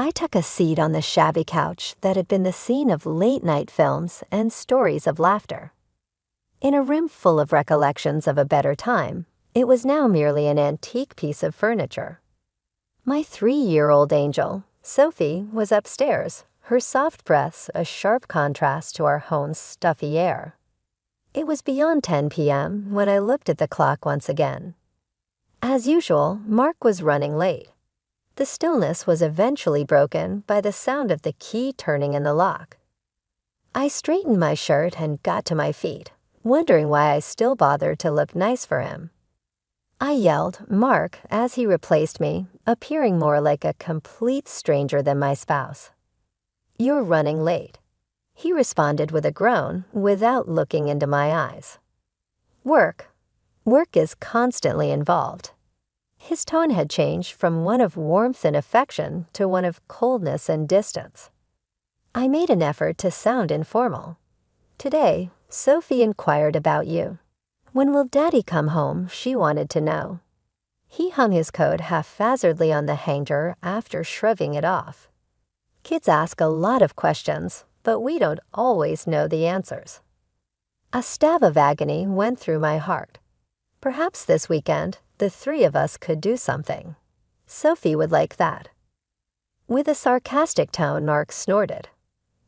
I took a seat on the shabby couch that had been the scene of late-night films and stories of laughter. In a room full of recollections of a better time, it was now merely an antique piece of furniture. My 3-year-old angel, Sophie, was upstairs, her soft breaths a sharp contrast to our home's stuffy air. It was beyond 10 p.m. when I looked at the clock once again. As usual, Mark was running late. The stillness was eventually broken by the sound of the key turning in the lock. I straightened my shirt and got to my feet, wondering why I still bothered to look nice for him. I yelled, "Mark," as he replaced me, appearing more like a complete stranger than my spouse. "You're running late." He responded with a groan without looking into my eyes. Work is constantly involved." His tone had changed from one of warmth and affection to one of coldness and distance. I made an effort to sound informal. "Today, Sophie inquired about you. When will Daddy come home?" she wanted to know. He hung his coat haphazardly on the hanger after shrugging it off. Kids ask a lot of questions, but we don't always know the answers. A stab of agony went through my heart. Perhaps this weekend, the 3 of us could do something. Sophie would like that. With a sarcastic tone, Mark snorted.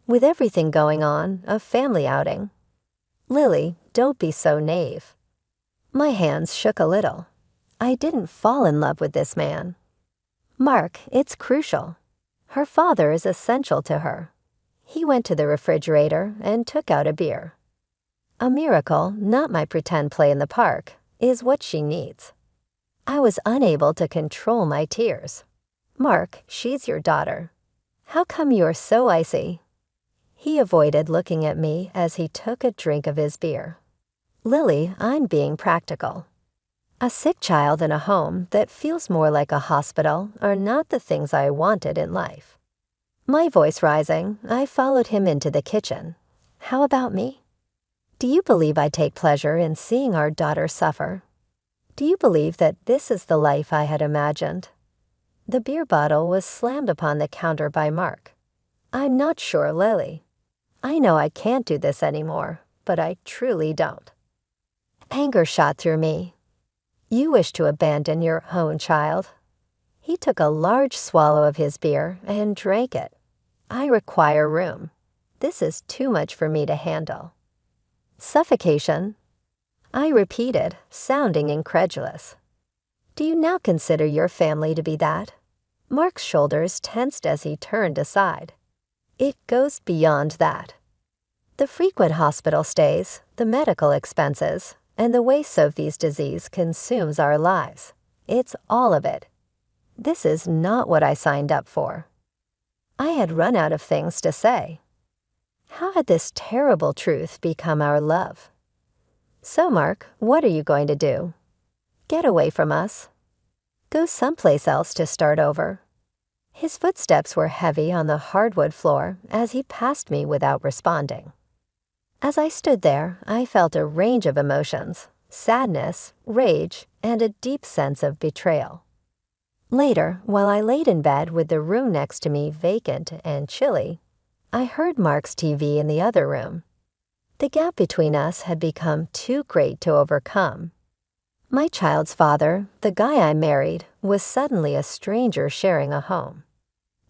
"With everything going on, a family outing." "Lily, don't be so naive." My hands shook a little. I didn't fall in love with this man. "Mark, it's crucial. Her father is essential to her." He went to the refrigerator and took out a beer. "A miracle, not my pretend play in the park, is what she needs." I was unable to control my tears. "Mark, she's your daughter. How come you're so icy?" He avoided looking at me as he took a drink of his beer. "Lily, I'm being practical. A sick child in a home that feels more like a hospital are not the things I wanted in life." My voice rising, I followed him into the kitchen. "How about me? Do you believe I take pleasure in seeing our daughter suffer? Do you believe that this is the life I had imagined?" The beer bottle was slammed upon the counter by Mark. "I'm not sure, Lily. I know I can't do this anymore, but I truly don't." Anger shot through me. "You wish to abandon your own child." He took a large swallow of his beer and drank it. "I require room. This is too much for me to handle." "Suffocation?" I repeated, sounding incredulous. "Do you now consider your family to be that?" Mark's shoulders tensed as he turned aside. "It goes beyond that. The frequent hospital stays, the medical expenses, and the way Sophie's disease consumes our lives. It's all of it. This is not what I signed up for." I had run out of things to say. How had this terrible truth become our love? "So, Mark, what are you going to do? Get away from us? Go someplace else to start over?" His footsteps were heavy on the hardwood floor as he passed me without responding. As I stood there, I felt a range of emotions: sadness, rage, and a deep sense of betrayal. Later, while I laid in bed with the room next to me vacant and chilly, I heard Mark's TV in the other room. The gap between us had become too great to overcome. My child's father, the guy I married, was suddenly a stranger sharing a home.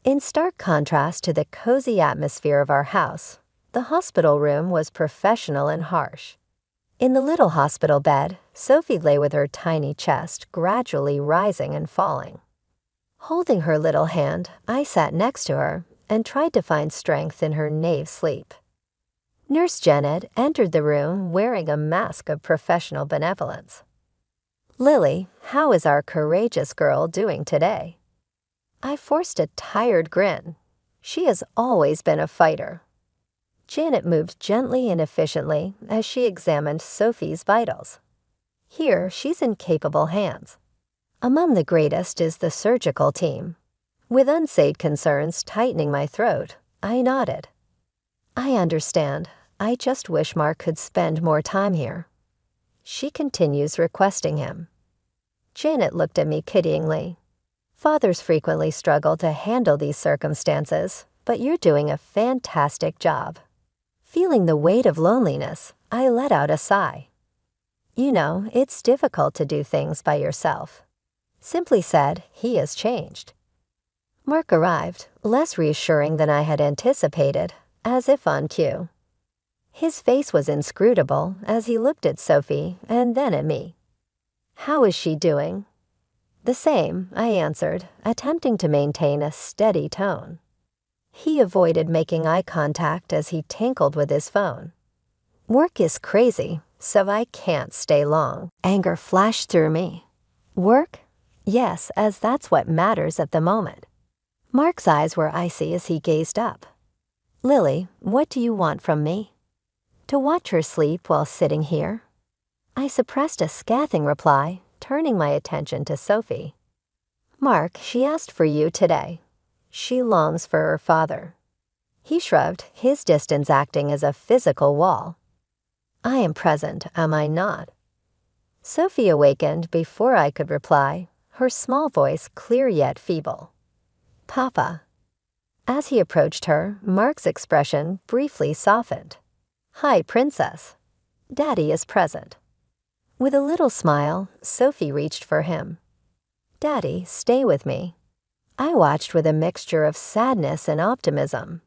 In stark contrast to the cozy atmosphere of our house, the hospital room was professional and harsh. In the little hospital bed, Sophie lay with her tiny chest gradually rising and falling. Holding her little hand, I sat next to her and tried to find strength in her nave sleep. Nurse Janet entered the room wearing a mask of professional benevolence. "Lily, how is our courageous girl doing today?" I forced a tired grin. She has always been a fighter. Janet moved gently and efficiently as she examined Sophie's vitals. Here, she's in capable hands. Among the greatest is the surgical team. With unsaid concerns tightening my throat, I nodded. "I understand. I just wish Mark could spend more time here." She continues requesting him. Janet looked at me pityingly. Fathers frequently struggle to handle these circumstances, but you're doing a fantastic job. Feeling the weight of loneliness, I let out a sigh. You know, it's difficult to do things by yourself. Simply said, he has changed. Mark arrived, less reassuring than I had anticipated, as if on cue. His face was inscrutable as he looked at Sophie and then at me. How is she doing? The same, I answered, attempting to maintain a steady tone. He avoided making eye contact as he tinkled with his phone. Work is crazy, so I can't stay long. Anger flashed through me. Work? Yes, as that's what matters at the moment. Mark's eyes were icy as he gazed up. Lily, what do you want from me? To watch her sleep while sitting here? I suppressed a scathing reply, turning my attention to Sophie. Mark, she asked for you today. She longs for her father. He shrugged, his distance acting as a physical wall. I am present, am I not? Sophie awakened before I could reply, her small voice clear yet feeble. Papa. As he approached her, Mark's expression briefly softened. Hi, Princess. Daddy is present. With a little smile, Sophie reached for him. Daddy, stay with me. I watched with a mixture of sadness and optimism.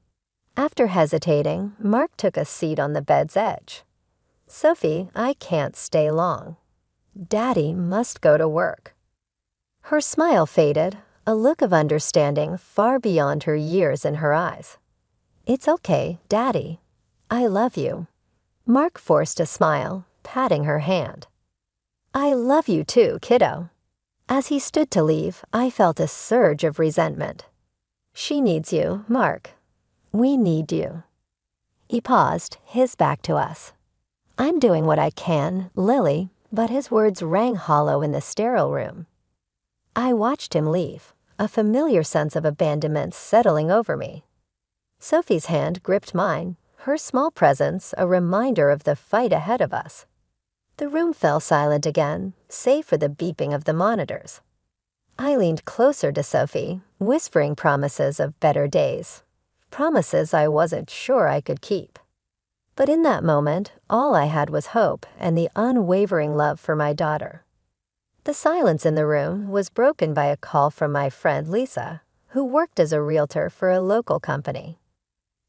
After hesitating, Mark took a seat on the bed's edge. Sophie, I can't stay long. Daddy must go to work. Her smile faded, a look of understanding far beyond her years in her eyes. It's okay, Daddy. I love you. Mark forced a smile, patting her hand. I love you too, kiddo. As he stood to leave, I felt a surge of resentment. She needs you, Mark. We need you. He paused, his back to us. I'm doing what I can, Lily, but his words rang hollow in the sterile room. I watched him leave, a familiar sense of abandonment settling over me. Sophie's hand gripped mine, her small presence a reminder of the fight ahead of us. The room fell silent again, save for the beeping of the monitors. I leaned closer to Sophie, whispering promises of better days, promises I wasn't sure I could keep. But in that moment, all I had was hope and the unwavering love for my daughter. The silence in the room was broken by a call from my friend Lisa, who worked as a realtor for a local company.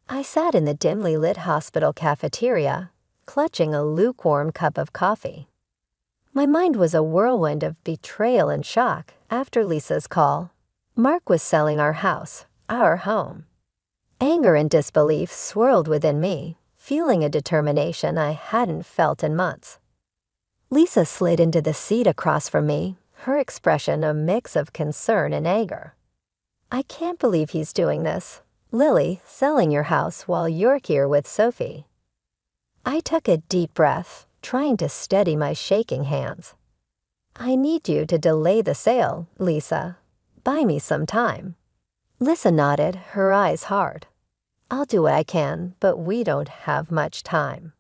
I sat in the dimly lit hospital cafeteria, clutching a lukewarm cup of coffee. My mind was a whirlwind of betrayal and shock after Lisa's call. Mark was selling our house, our home. Anger and disbelief swirled within me, fueling a determination I hadn't felt in months. Lisa slid into the seat across from me, her expression a mix of concern and anger. I can't believe he's doing this. Lily, selling your house while you're here with Sophie. I took a deep breath, trying to steady my shaking hands. I need you to delay the sale, Lisa. Buy me some time. Lisa nodded, her eyes hard. I'll do what I can, but we don't have much time.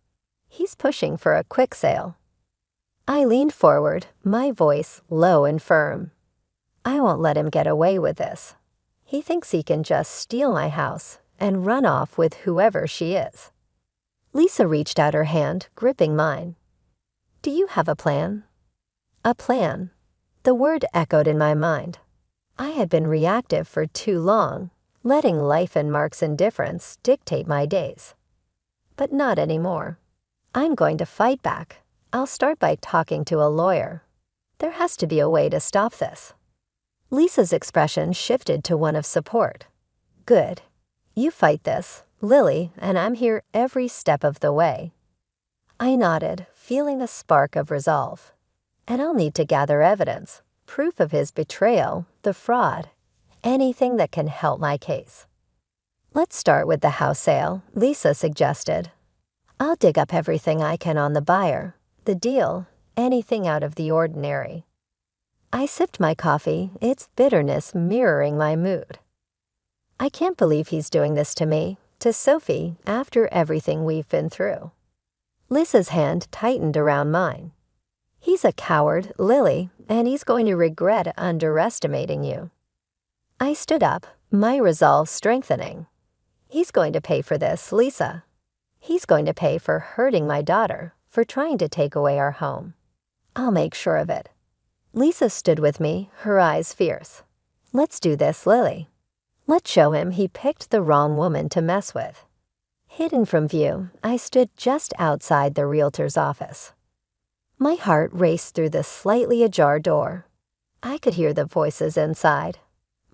He's pushing for a quick sale. I leaned forward, my voice low and firm. I won't let him get away with this. He thinks he can just steal my house and run off with whoever she is. Lisa reached out her hand, gripping mine. Do you have a plan? A plan. The word echoed in my mind. I had been reactive for too long, letting life and Mark's indifference dictate my days. But not anymore. I'm going to fight back. I'll start by talking to a lawyer. There has to be a way to stop this. Lisa's expression shifted to one of support. Good. You fight this, Lily, and I'm here every step of the way. I nodded, feeling a spark of resolve. And I'll need to gather evidence, proof of his betrayal, the fraud, anything that can help my case. Let's start with the house sale, Lisa suggested. I'll dig up everything I can on the buyer, the deal, anything out of the ordinary. I sipped my coffee, its bitterness mirroring my mood. I can't believe he's doing this to me, to Sophie, after everything we've been through. Lisa's hand tightened around mine. He's a coward, Lily, and he's going to regret underestimating you. I stood up, my resolve strengthening. He's going to pay for this, Lisa. He's going to pay for hurting my daughter, for trying to take away our home. I'll make sure of it. Lisa stood with me, her eyes fierce. Let's do this, Lily. Let's show him he picked the wrong woman to mess with. Hidden from view, I stood just outside the realtor's office. My heart raced through the slightly ajar door. I could hear the voices inside.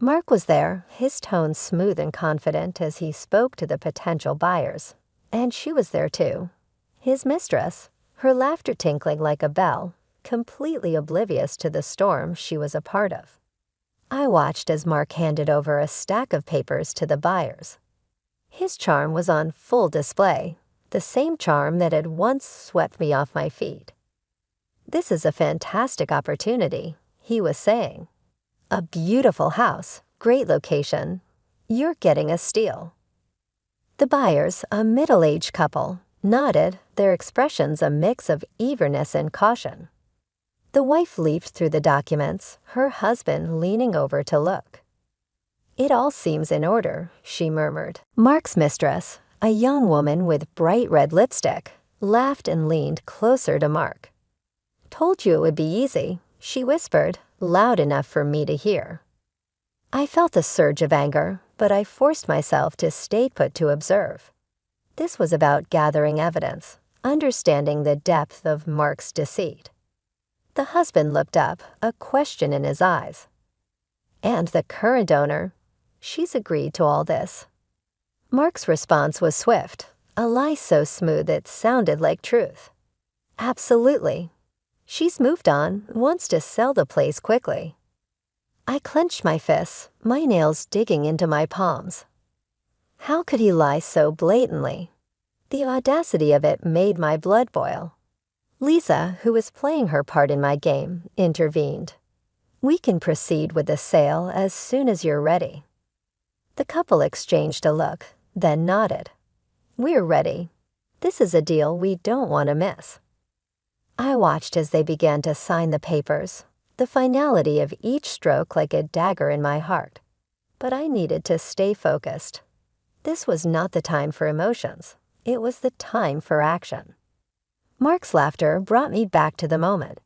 Mark was there, his tone smooth and confident as he spoke to the potential buyers. And she was there too. His mistress, her laughter tinkling like a bell, completely oblivious to the storm she was a part of. I watched as Mark handed over a stack of papers to the buyers. His charm was on full display, the same charm that had once swept me off my feet. This is a fantastic opportunity, he was saying. A beautiful house, great location. You're getting a steal. The buyers, a middle-aged couple, nodded, their expressions a mix of eagerness and caution. The wife leafed through the documents, her husband leaning over to look. It all seems in order, she murmured. Mark's mistress, a young woman with bright red lipstick, laughed and leaned closer to Mark. Told you it would be easy, she whispered, loud enough for me to hear. I felt a surge of anger, but I forced myself to stay put to observe. This was about gathering evidence, understanding the depth of Mark's deceit. The husband looked up, a question in his eyes. And the current owner, she's agreed to all this. Mark's response was swift, a lie so smooth it sounded like truth. Absolutely. She's moved on, wants to sell the place quickly. I clenched my fists, my nails digging into my palms. How could he lie so blatantly? The audacity of it made my blood boil. Lisa, who was playing her part in my game, intervened. We can proceed with the sale as soon as you're ready. The couple exchanged a look, then nodded. We're ready. This is a deal we don't want to miss. I watched as they began to sign the papers, the finality of each stroke like a dagger in my heart. But I needed to stay focused. This was not the time for emotions. It was the time for action. Mark's laughter brought me back to the moment.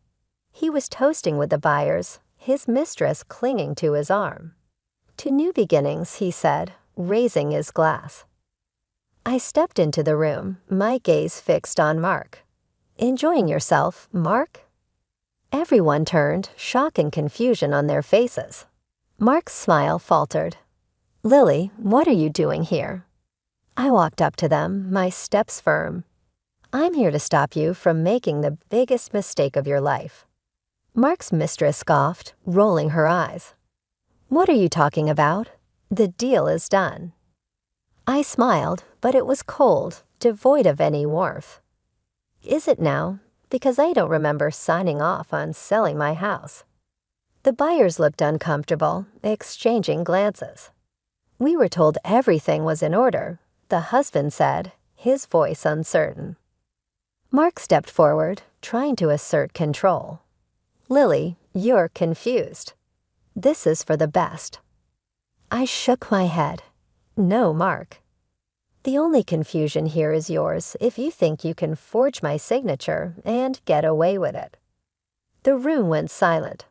He was toasting with the buyers, his mistress clinging to his arm. To new beginnings, he said, raising his glass. I stepped into the room, my gaze fixed on Mark. Enjoying yourself, Mark? Everyone turned, shock and confusion on their faces. Mark's smile faltered. Lily, what are you doing here? I walked up to them, my steps firm. I'm here to stop you from making the biggest mistake of your life. Mark's mistress scoffed, rolling her eyes. What are you talking about? The deal is done. I smiled, but it was cold, devoid of any warmth. Is it now? Because I don't remember signing off on selling my house. The buyers looked uncomfortable, exchanging glances. We were told everything was in order, the husband said, his voice uncertain. Mark stepped forward, trying to assert control. Lily, you're confused. This is for the best. I shook my head. No, Mark. The only confusion here is yours if you think you can forge my signature and get away with it. The room went silent.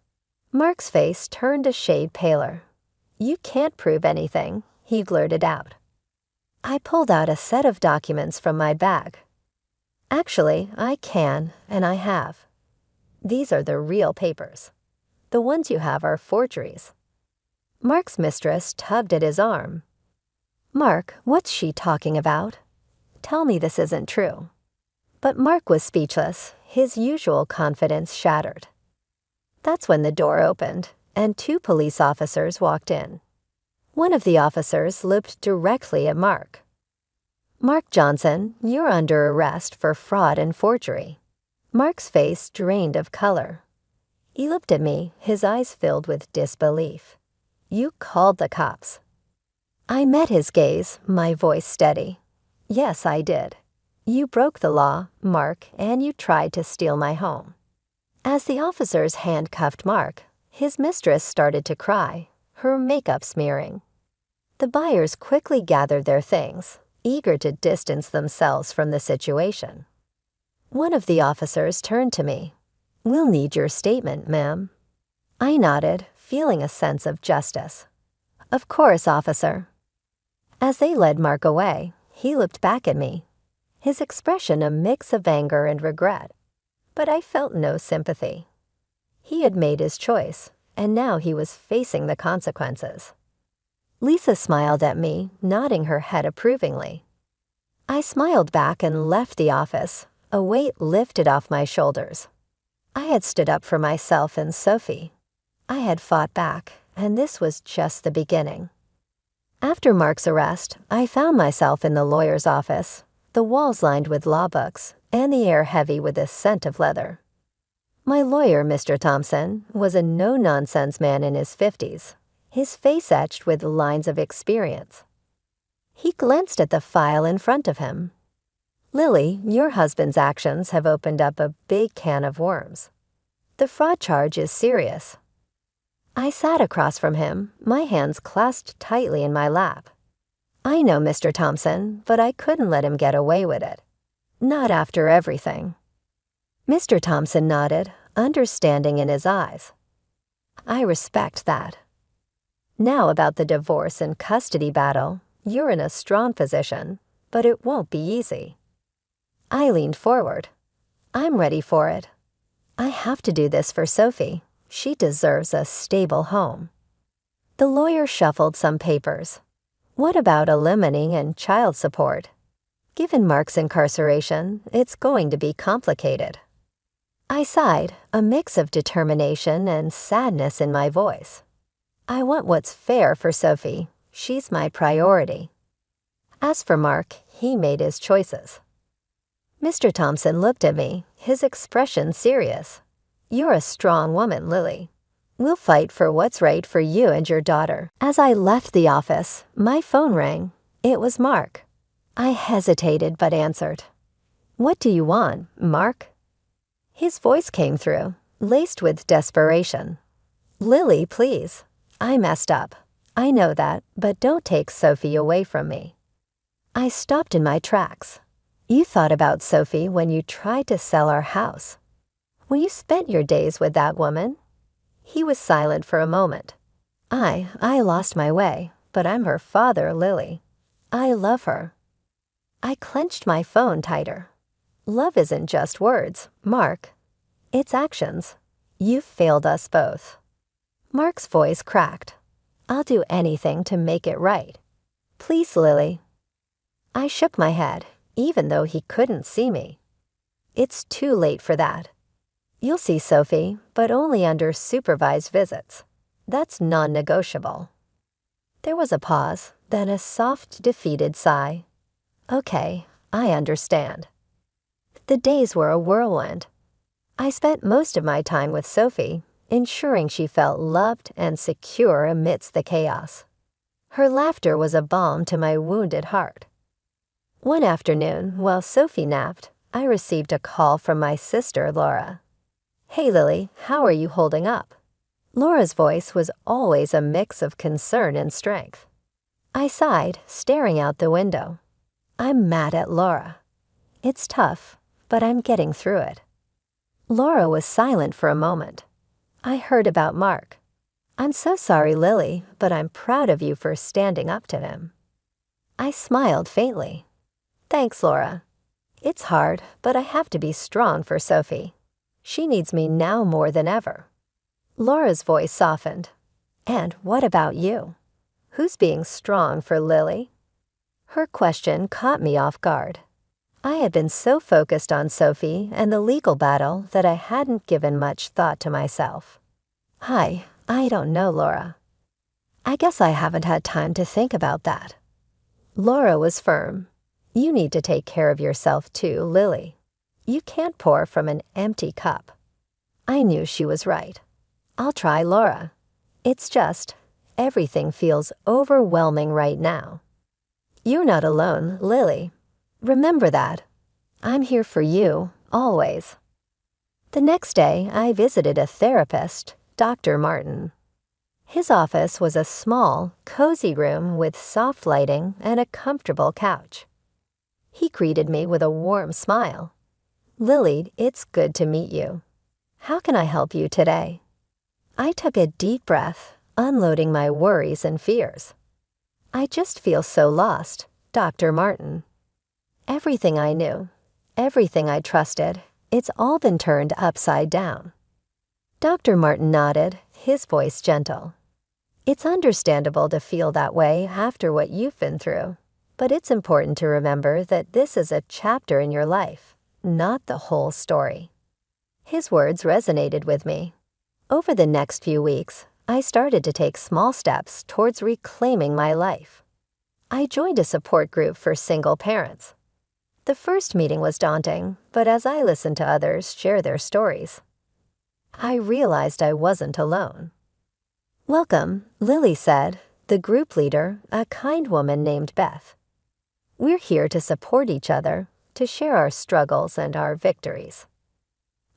Mark's face turned a shade paler. You can't prove anything, he blurted out. I pulled out a set of documents from my bag. Actually, I can, and I have. These are the real papers. The ones you have are forgeries. Mark's mistress tugged at his arm. Mark, what's she talking about? Tell me this isn't true. But Mark was speechless, his usual confidence shattered. That's when the door opened, and 2 police officers walked in. One of the officers looked directly at Mark. Mark Johnson, you're under arrest for fraud and forgery. Mark's face drained of color. He looked at me, his eyes filled with disbelief. You called the cops. I met his gaze, my voice steady. Yes, I did. You broke the law, Mark, and you tried to steal my home. As the officers handcuffed Mark, his mistress started to cry, her makeup smearing. The buyers quickly gathered their things, eager to distance themselves from the situation. One of the officers turned to me. "We'll need your statement, ma'am." I nodded, feeling a sense of justice. "Of course, officer." As they led Mark away, he looked back at me, his expression a mix of anger and regret, but I felt no sympathy. He had made his choice, and now he was facing the consequences. Lisa smiled at me, nodding her head approvingly. I smiled back and left the office, a weight lifted off my shoulders. I had stood up for myself and Sophie. I had fought back, and this was just the beginning. After Mark's arrest, I found myself in the lawyer's office, the walls lined with law books, and the air heavy with the scent of leather. My lawyer, Mr. Thompson, was a no-nonsense man in his 50s, his face etched with lines of experience. He glanced at the file in front of him. "Lily, your husband's actions have opened up a big can of worms. The fraud charge is serious." I sat across from him, my hands clasped tightly in my lap. "I know, Mr. Thompson, but I couldn't let him get away with it. Not after everything." Mr. Thompson nodded, understanding in his eyes. "I respect that. Now about the divorce and custody battle, you're in a strong position, but it won't be easy." I leaned forward. "I'm ready for it. I have to do this for Sophie. She deserves a stable home." The lawyer shuffled some papers. "What about alimony and child support? Given Mark's incarceration, it's going to be complicated." I sighed, a mix of determination and sadness in my voice. "I want what's fair for Sophie. She's my priority." As for Mark, he made his choices. Mr. Thompson looked at me, his expression serious. "You're a strong woman, Lily. We'll fight for what's right for you and your daughter." As I left the office, my phone rang. It was Mark. I hesitated but answered. "What do you want, Mark?" His voice came through, laced with desperation. "Lily, please. I messed up. I know that, but don't take Sophie away from me." I stopped in my tracks. "You thought about Sophie when you tried to sell our house. When you spent your days with that woman?" He was silent for a moment. I lost my way, but I'm her father, Lily. I love her." I clenched my phone tighter. "Love isn't just words, Mark. It's actions. You've failed us both." Mark's voice cracked. "I'll do anything to make it right. Please, Lily." I shook my head, even though he couldn't see me. "It's too late for that. You'll see Sophie, but only under supervised visits. That's non-negotiable." There was a pause, then a soft, defeated sigh. "Okay, I understand." The days were a whirlwind. I spent most of my time with Sophie, ensuring she felt loved and secure amidst the chaos. Her laughter was a balm to my wounded heart. One afternoon, while Sophie napped, I received a call from my sister, Laura. "Hey, Lily, how are you holding up?" Laura's voice was always a mix of concern and strength. I sighed, staring out the window. I'm mad at Laura. It's tough, but I'm getting through it. Laura was silent for a moment. I heard about Mark. "I'm so sorry, Lily, but I'm proud of you for standing up to him." I smiled faintly. "Thanks, Laura. It's hard, but I have to be strong for Sophie. She needs me now more than ever." Laura's voice softened. "And what about you? Who's being strong for Lily?" Her question caught me off guard. I had been so focused on Sophie and the legal battle that I hadn't given much thought to myself. I don't know, Laura. I guess I haven't had time to think about that." Laura was firm. "You need to take care of yourself too, Lily. You can't pour from an empty cup." I knew she was right. "I'll try, Laura. It's just, everything feels overwhelming right now." "You're not alone, Lily. Remember that. I'm here for you, always." The next day, I visited a therapist, Dr. Martin. His office was a small, cozy room with soft lighting and a comfortable couch. He greeted me with a warm smile. "Lily, it's good to meet you. How can I help you today?" I took a deep breath, unloading my worries and fears. "I just feel so lost, Dr. Martin. Everything I knew, everything I trusted, it's all been turned upside down." Dr. Martin nodded, his voice gentle. "It's understandable to feel that way after what you've been through, but it's important to remember that this is a chapter in your life, not the whole story." His words resonated with me. Over the next few weeks, I started to take small steps towards reclaiming my life. I joined a support group for single parents. The first meeting was daunting, but as I listened to others share their stories, I realized I wasn't alone. "Welcome," Lily said, the group leader, a kind woman named Beth. "We're here to support each other, to share our struggles and our victories."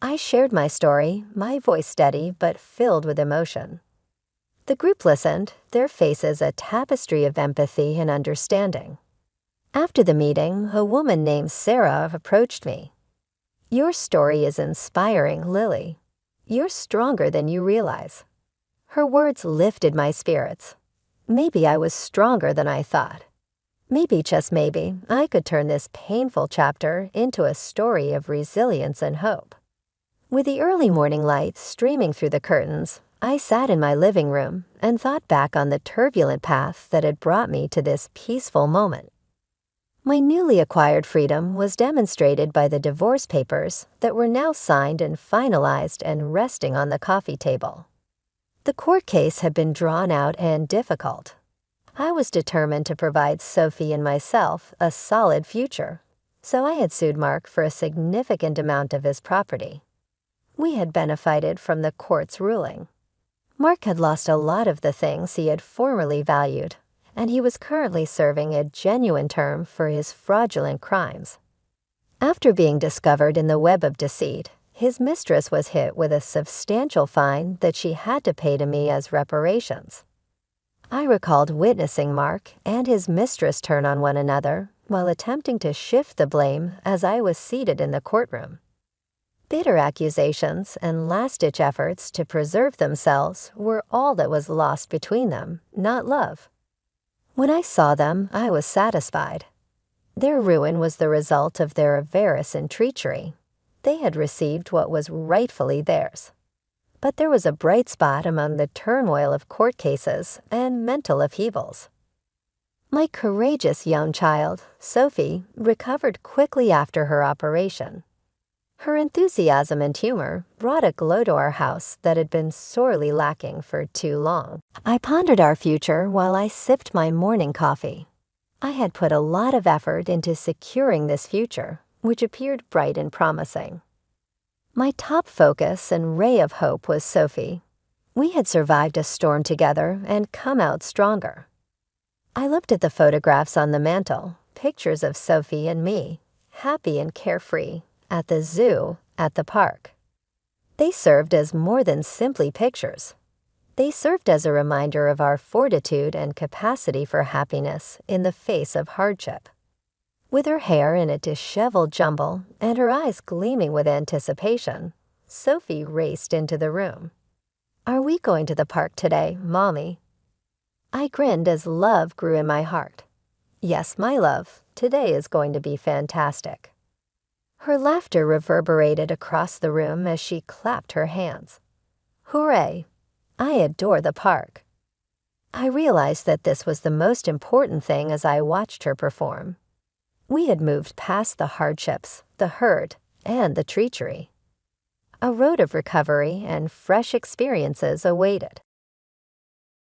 I shared my story, my voice steady but filled with emotion. The group listened, their faces a tapestry of empathy and understanding. After the meeting, a woman named Sarah approached me. "Your story is inspiring, Lily. You're stronger than you realize." Her words lifted my spirits. Maybe I was stronger than I thought. Maybe, just maybe, I could turn this painful chapter into a story of resilience and hope. With the early morning light streaming through the curtains, I sat in my living room and thought back on the turbulent path that had brought me to this peaceful moment. My newly acquired freedom was demonstrated by the divorce papers that were now signed and finalized and resting on the coffee table. The court case had been drawn out and difficult. I was determined to provide Sophie and myself a solid future, so I had sued Mark for a significant amount of his property. We had benefited from the court's ruling. Mark had lost a lot of the things he had formerly valued, and he was currently serving a genuine term for his fraudulent crimes. After being discovered in the web of deceit, his mistress was hit with a substantial fine that she had to pay to me as reparations. I recalled witnessing Mark and his mistress turn on one another while attempting to shift the blame as I was seated in the courtroom. Bitter accusations and last-ditch efforts to preserve themselves were all that was lost between them, not love. When I saw them, I was satisfied. Their ruin was the result of their avarice and treachery. They had received what was rightfully theirs. But there was a bright spot among the turmoil of court cases and mental upheavals. My courageous young child, Sophie, recovered quickly after her operation. Her enthusiasm and humor brought a glow to our house that had been sorely lacking for too long. I pondered our future while I sipped my morning coffee. I had put a lot of effort into securing this future, which appeared bright and promising. My top focus and ray of hope was Sophie. We had survived a storm together and come out stronger. I looked at the photographs on the mantel, pictures of Sophie and me, happy and carefree, at the zoo, at the park. They served as more than simply pictures. They served as a reminder of our fortitude and capacity for happiness in the face of hardship. With her hair in a disheveled jumble and her eyes gleaming with anticipation, Sophie raced into the room. "Are we going to the park today, Mommy?" I grinned as love grew in my heart. "Yes, my love, today is going to be fantastic." Her laughter reverberated across the room as she clapped her hands. Hooray! I adore the park. I realized that this was the most important thing as I watched her perform. We had moved past the hardships, the hurt, and the treachery. A road of recovery and fresh experiences awaited.